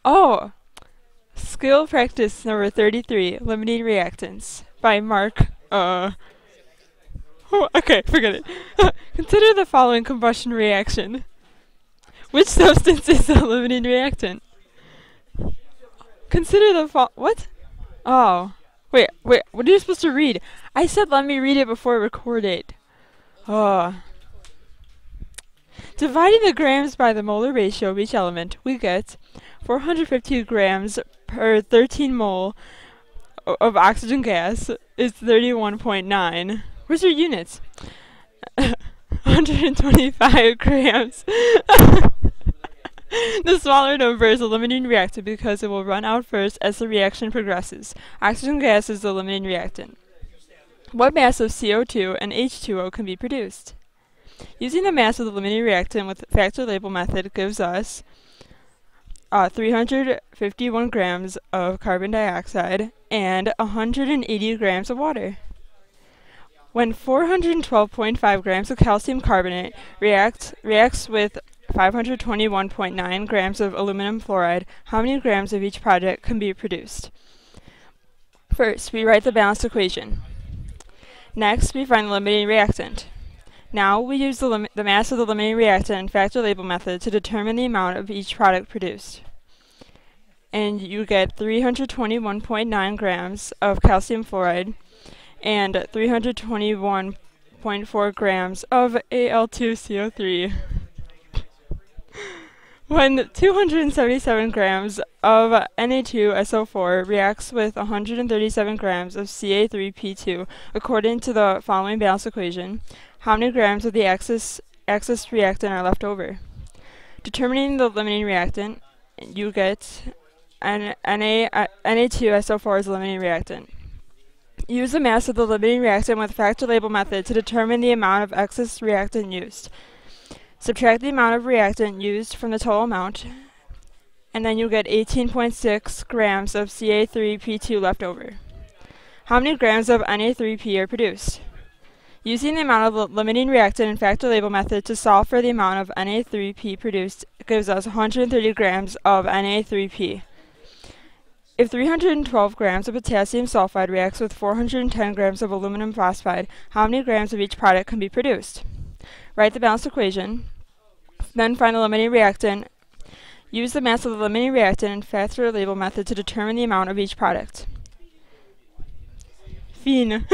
Oh, skill practice number 33, limiting reactants by Mark. Okay, forget it. Consider the following combustion reaction. Which substance is a limiting reactant? Consider what? Oh. Wait, what are you supposed to read? I said let me read it before I record it. Oh. Dividing the grams by the molar ratio of each element, we get 450 grams per 13 mole of oxygen gas is 31.9. Where's your units? 125 grams. The smaller number is a limiting reactant because it will run out first as the reaction progresses. Oxygen gas is the limiting reactant. What mass of CO2 and H2O can be produced? Using the mass of the limiting reactant with factor label method gives us 351 grams of carbon dioxide and 180 grams of water. When 412.5 grams of calcium carbonate reacts with 521.9 grams of aluminum fluoride, how many grams of each product can be produced? First, we write the balanced equation. Next, we find the limiting reactant. Now, we use the mass of the limiting reactant and factor label method to determine the amount of each product produced. And you get 321.9 grams of calcium fluoride and 321.4 grams of Al2CO3. When 277 grams of Na2SO4 reacts with 137 grams of Ca3P2 according to the following balanced equation, how many grams of the excess reactant are left over? Determining the limiting reactant, you get Na2SO4 as the limiting reactant. Use the mass of the limiting reactant with factor label method to determine the amount of excess reactant used. Subtract the amount of reactant used from the total amount, and then you'll get 18.6 grams of Ca3P2 left over. How many grams of Na3P are produced? Using the amount of the limiting reactant and factor label method to solve for the amount of Na3P produced gives us 130 grams of Na3P. If 312 grams of potassium sulfide reacts with 410 grams of aluminum phosphide, how many grams of each product can be produced? Write the balanced equation, then find the limiting reactant. Use the mass of the limiting reactant and factor label method to determine the amount of each product. Fine.